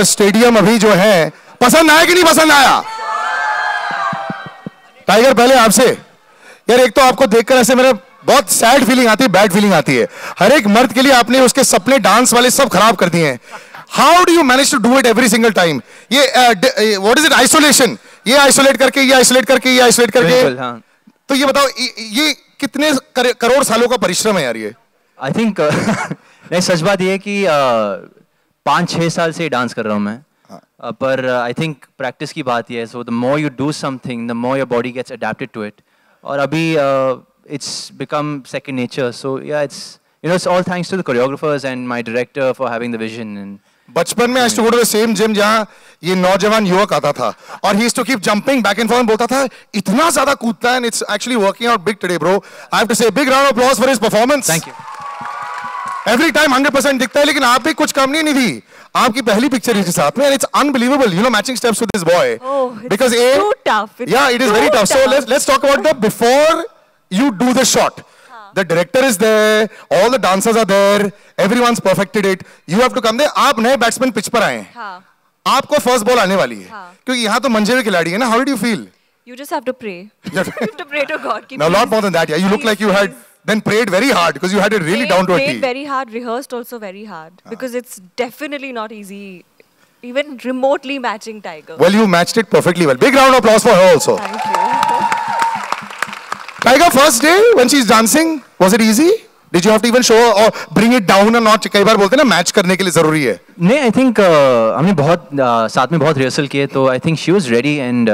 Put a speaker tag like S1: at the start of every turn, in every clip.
S1: Stadium अभी जो है, पसंद आया कि नहीं पसंद आया? टाइगर पहले आपसे यार, एक तो आपको देखकर ऐसे मेरे बहुत सैड फीलिंग आती है, बैड फीलिंग आती है। हर एक मर्द के लिए आपने उसके सपने डांस वाले सब खराब कर दिए हैं। How do you manage to do it every single time? ये व्हाट इज इट, आइसोलेशन, ये आइसोलेट करके, ये आइसोलेट करके, ये आइसोलेट करके, हाँ। तो ये बताओ, ये कितने करोड़ सालों का परिश्रम है यार ये?
S2: आई थिंक नहीं, सच बात ये है कि 5-6 साल से डांस कर रहा हूँ मैं, पर आई थिंक प्रैक्टिस की बात ये है। So the more you do something, the more your body gets adapted to it, और अभी it's become second nature. So yeah, it's all thanks to the choreographers and my director for having the vision. And
S1: बचपन में I used to go to the same gym जहाँ ये नौजवान युवक आता था, और he used to keep jumping back and forth and बोलता था इतना ज़्यादा कूदता है, and it's actually working out big today, bro. I have to say a big round of applause for his performance.
S2: Thank you.
S1: Every time 100% दिखता है, लेकिन आप भी कुछ कम नहीं थी। आपकी पहली पिक्चर इसके साथ में, and it's unbelievable, matching steps with this boy.
S3: Oh, it's too tough.
S1: Yeah, it is very tough. So let's talk about the before you do the shot. The director is there, all the dancers are there, everyone's perfected it. You have to come there. आप नए batsman pitch पर आए हैं, आपको first ball आने वाली है, क्योंकि यहाँ तो मंजे हुए खिलाड़ी है ना. How did you feel?
S3: You just have to pray. You have to pray to God.
S1: No, a lot more than that. Yeah, you look like you had then prayed very hard because you had it really down to a T.
S3: Prayed very hard, rehearsed also very hard, because it's definitely not easy, even remotely matching Tiger.
S1: Well, you matched it perfectly well. Big round of applause for her also.
S3: Thank you.
S1: Tiger, first day when she's dancing, was it easy? Did you have to even show or bring it down a notch? कई बार बोलते हैं ना, match करने के लिए जरूरी है.
S2: नहीं, I think हमने बहुत साथ में बहुत रिहर्सल किए, तो I think she was ready, and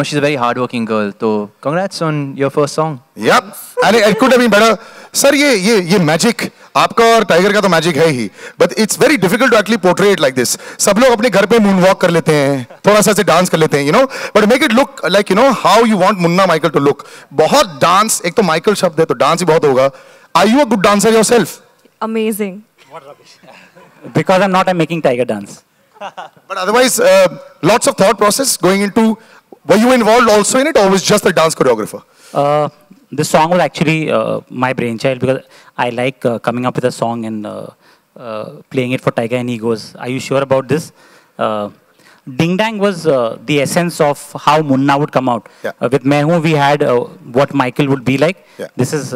S2: she's a very hard-working girl. तो congrats on your first song.
S1: Yep, and it could have been better. Sir, ये मैजिक आपका और टाइगर का तो मैजिक है ही, but it's very difficult to actually portray it like this. सब लोग अपने घर पे मून वॉक कर लेते हैं, थोड़ा सा से डांस कर लेते हैं, but make it look like how you want Munna Michael to look. बहुत डांस, एक तो माइकल शब्द है तो डांस ही बहुत होगा. Are you a good dancer yourself?
S3: Amazing.
S4: What rubbish. Because I'm not, I'm making Tiger dance.
S1: But otherwise, lots of thought process going into. Were you involved also in it, or was just the dance choreographer?
S4: This song was actually my brainchild, because I like coming up with a song and playing it for Tiger, and he goes, "Are you sure about this?" Ding Dang was the essence of how Munna would come out.
S1: Yeah.
S4: With Mehu, we had what Michael would be like.
S1: Yeah.
S4: This is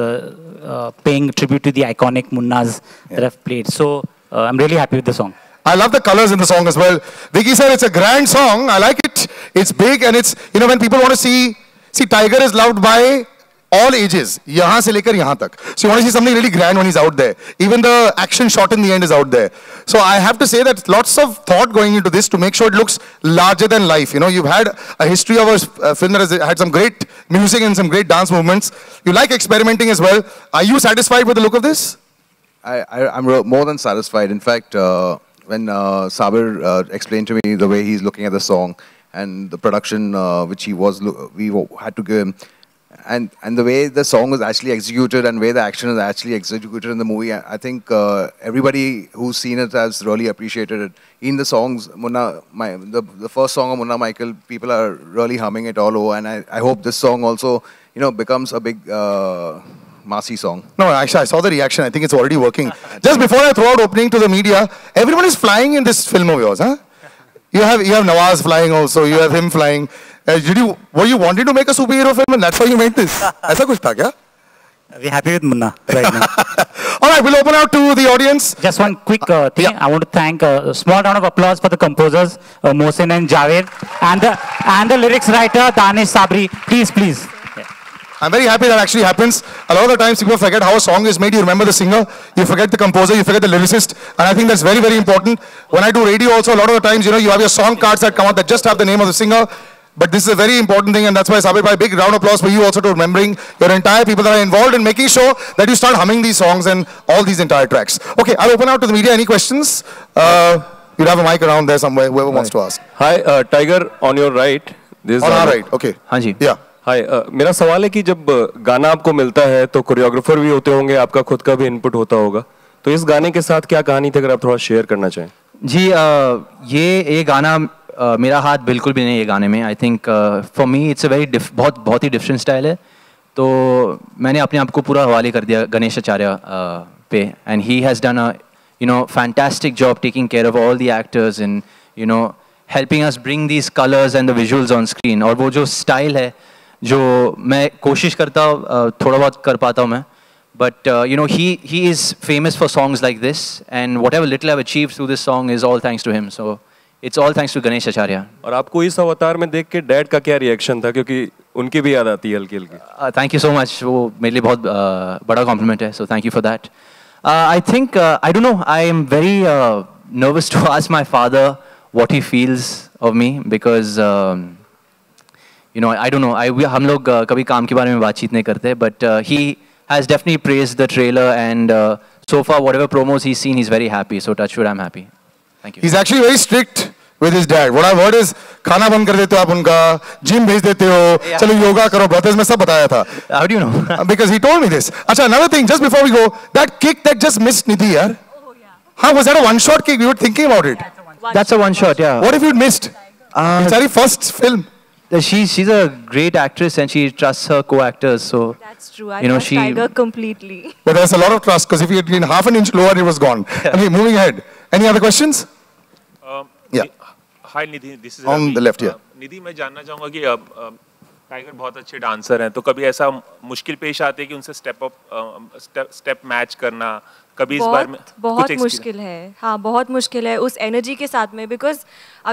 S4: paying tribute to the iconic Munnas that I've played. So I'm really happy with the song.
S1: I love the colors in the song as well. Vicky said it's a grand song. I like it. It's big, and it's when people want to see Tiger is loved by all ages, यहाँ से लेकर यहाँ तक. So you want to see something really grand when he's out there. Even the action shot in the end is out there. So I have to say that lots of thought going into this to make sure it looks larger than life. You've had a history of a film that has had some great music and some great dance movements. You like experimenting as well. Are you satisfied with the look of this?
S5: I'm more than satisfied. In fact, when Sabir explained to me the way he's looking at the song and the production which we had to give him, and the way the song was actually executed and where the action is actually executed in the movie, I think everybody who's seen it has really appreciated it. In the songs, the first song of Munna Michael, people are really humming it all over, and I hope this song also, becomes a big massy song.
S1: No, actually, I saw the reaction. I think it's already working. Just before I throw out opening to the media, everyone is flying in this film of yours, huh? You have Nawaz flying also. You have him flying. Were you wanting to make a superhero film, and that's why you made this? ऐसा कुछ था क्या?
S4: We're happy with Munna right now.
S1: All right, we'll open out to the audience.
S4: Just one quick thing. Yeah. I want to thank a small round of applause for the composers, Mohsin and Javed, and the lyrics writer, Danish Sabri. Please. Yeah.
S1: I'm very happy that actually happens. A lot of the times people forget how a song is made. You remember the singer, you forget the composer, you forget the lyricist, and I think that's very, very important. When I do radio also, a lot of the times, you have your song cards that come out that just have the name of the singer. But this is a very important thing, and that's why, Sabir bhai, big round of applause for you also to remembering your entire people that are involved in making sure that you start humming these songs and all these entire tracks. Okay, I'll open out to the media. Any questions? You'll have a mic around there somewhere, whoever wants to ask.
S6: Hi, Tiger, on your right.
S1: This on our right, okay.
S2: हाँ जी.
S1: Yeah.
S6: Hi, मेरा सवाल है कि जब गाना आपको मिलता है तो कोरियोग्राफर भी होते होंगे, आपका खुद का भी इनपुट होता होगा, तो इस गाने के साथ क्या कहानी थी, अगर आप थोड़ा शेयर करना चाहें?
S2: जी, ये गाना मेरा हाथ बिल्कुल भी नहीं है गाने में. आई think for me it's a very बहुत ही डिफरेंट स्टाइल है. तो मैंने अपने आप को पूरा हवाले कर दिया गणेश आचार्य पे, and he has done a fantastic job taking care of all the actors, and you know, helping us bring these colors and the visuals on screen. और वो जो style है, जो मैं कोशिश करता थोड़ा बहुत कर पाता हूँ मैं. But you know, he is famous for songs like this, and whatever little I've achieved through this song is all thanks to him. So it's all thanks to Ganesh Acharya.
S6: और आपको इस अवतार में देख के डैड का क्या reaction था, क्योंकि उनकी भी याद आती है हल्की हल्की.
S2: Thank you so much. वो मेरे लिए बहुत बड़ा compliment है. So thank you for that. I think I don't know. I am very nervous to ask my father what he feels of me because you know, I don't know. हम लोग कभी काम के बारे में बातचीत नहीं करते, but he has definitely praised the trailer, and so far whatever promos he's seen, he's very happy. So touch wood, I'm happy. Thank you.
S1: He's actually very strict with his dad. What I've heard is खाना बंद कर देते हो आप उनका, gym भेज देते हो, चलो योगा करो, brothers में सब बताया था.
S2: How do you know?
S1: Because he told me this. अच्छा, another thing, just before we go, that kick that just missed Nidhi, yaar.
S3: Oh yeah.
S1: Huh, was that a one-shot kick? We were thinking about it.
S2: That's a one shot, yeah.
S1: What if you'd missed? It's our first film.
S2: She's a great actress and she trusts her co-actors, so
S3: That's true. I
S2: you know,
S3: trust Tiger completely.
S1: But there's a lot of trust because if he had been half an inch lower, it was gone. Okay, moving ahead. Any other questions? Yeah.
S7: Hi Nidhi, this is
S1: On
S7: Ravi.
S1: the left, yeah.
S7: निधि, मैं जानना चाहूँगा कि tiger बहुत अच्छे dancer हैं, तो कभी ऐसा मुश्किल पेश आती है कि उनसे स्टेप मैच करना, कभी इस बार में
S3: बहुत
S7: कुछ
S3: मुश्किल है. हाँ, बहुत मुश्किल है उस एनर्जी के साथ में, बिकॉज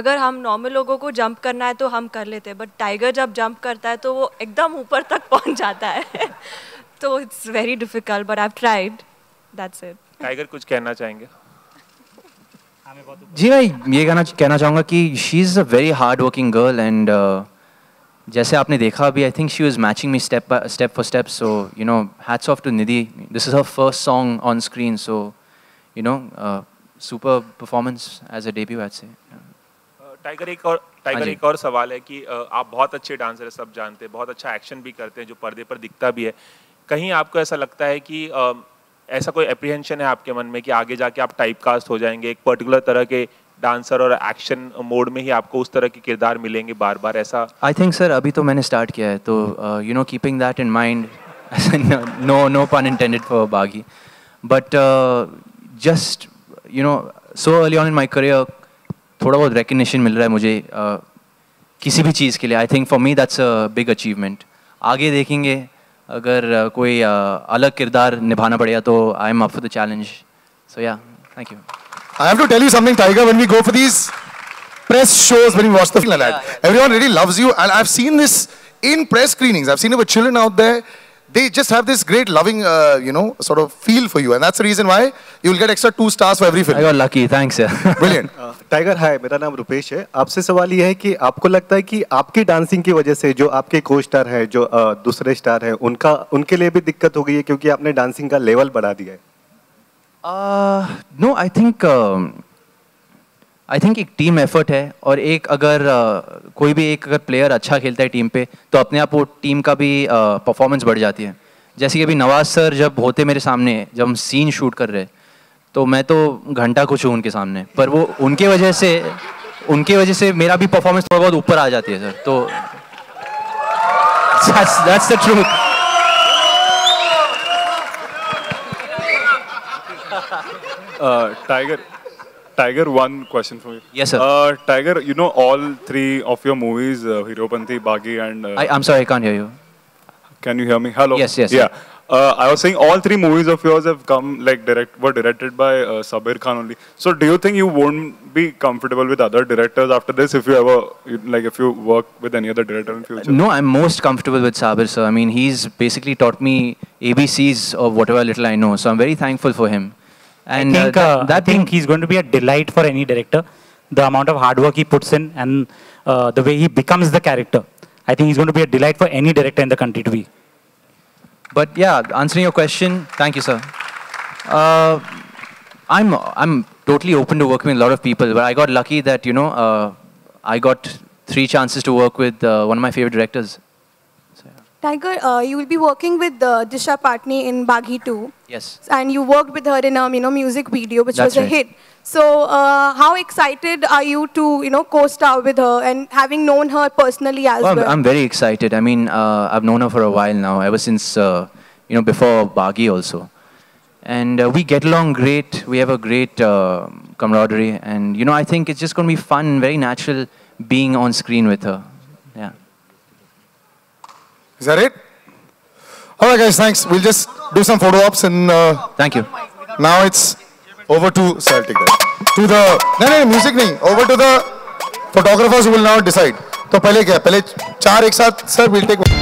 S3: अगर हम नॉर्मल लोगों को जंप करना है तो हम कर लेते हैं, बट टाइगर जब जंप करता है तो वो एकदम ऊपर तक पहुंच जाता है. तो it's very difficult, but I have tried. That's it.
S7: Tiger कुछ कहना चाहेंगे?
S2: जी मैं ये कहना चाहूँगा कि she is a very hard working girl, and जैसे आपने देखा अभी, I think she was matching me step for step. So you know, hats off to Nidhi. This is her first song on screen, so you know, super performance as a debut, I say.
S7: Tiger एक और सवाल है कि आप बहुत अच्छे dancer हैं, सब जानते हैं, बहुत अच्छा एक्शन भी करते हैं जो पर्दे पर दिखता भी है. कहीं आपको ऐसा लगता है कि ऐसा कोई एप्रीहेंशन है आपके मन में कि आगे जाके आप टाइप कास्ट हो जाएंगे, एक पर्टिकुलर तरह के डांसर और एक्शन मोड में ही आपको उस तरह के किरदार मिलेंगे बार बार, ऐसा?
S2: आई थिंक सर अभी तो मैंने स्टार्ट किया है, तो you know, keeping that in mind, no pun intended for Baaghi, but just you know, so early on in my career थोड़ा बहुत रिकग्निशन मिल रहा है मुझे किसी भी चीज़ के लिए. I think for me that's a big achievement. आगे देखेंगे, अगर कोई अलग किरदार निभाना पड़ेगा तो I am up for the challenge. So yeah, thank you.
S1: I have to tell you something, Tiger, when we go for these press shows, when we watch the film like that, everyone really loves you, and I've seen this in press screenings. I've seen it with children out there. They just have this great loving, you know, sort of feel for you, and that's the reason why you will get extra 2 stars for every film.
S2: I got lucky, thanks sir.
S1: Brilliant.
S8: Tiger, hi, मेरा नाम रुपेश है. आपसे सवाल ये है कि आपको लगता है कि आपकी डांसिंग की वजह से जो आपके को स्टार है, जो दूसरे स्टार है, उनके लिए भी दिक्कत हो गई है क्योंकि आपने डांसिंग का लेवल बढ़ा दिया है?
S2: No, I think एक टीम एफर्ट है, और एक अगर कोई भी एक अगर प्लेयर अच्छा खेलता है टीम पे, तो अपने आप वो टीम का भी परफॉर्मेंस बढ़ जाती है. जैसे कि अभी नवाज सर जब होते मेरे सामने, जब हम सीन शूट कर रहे, तो मैं तो घंटा कुछ हूँ उनके सामने, पर वो उनके वजह से मेरा भी परफॉर्मेंस थोड़ा बहुत ऊपर आ जाती है सर. तो that's the truth.
S9: Tiger, one question for you.
S2: Yes, sir.
S9: Tiger, you know all 3 of your movies, Heropanti, Bagi, and
S2: I'm sorry, I can't hear you.
S9: Can you hear me? Hello.
S2: Yes.
S9: Yeah. I was saying all 3 movies of yours have come were directed by Sabir Khan only. So do you think you won't be comfortable with other directors after this if you if you work with any other director in future?
S2: No, I'm most comfortable with Sabir sir. I mean, he's basically taught me ABCs of whatever little I know. So I'm very thankful for him. And
S4: I think he's going to be a delight for any director. The amount of hard work he puts in and the way he becomes the character. I think he's going to be a delight for any director in the country to be.
S2: But yeah, answering your question, thank you, sir. I'm totally open to working with a lot of people, but I got lucky that, you know, I got 3 chances to work with one of my favorite directors. So, yeah.
S10: Tiger, you will be working with Disha Patni in Baghi 2.
S2: Yes.
S10: And you worked with her in a music video, which
S2: That's
S10: was a
S2: right.
S10: hit. So how excited are you to co-star with her, and having known her personally as well?
S2: I'm very excited. I mean, I've known her for a while now, ever since before Baghi also. and we get along great. We have a great camaraderie, and you know, I think it's just going to be fun, very natural being on screen with her. Yeah.
S1: Is that it? All right, guys, thanks. We'll just do some photo ops and.
S2: Thank you.
S1: Now it's over to. So I'll take that. To the. No, music nahi. Over to the photographers who will now decide. तो पहले क्या? पहले 4 एक साथ. Sir, we'll take.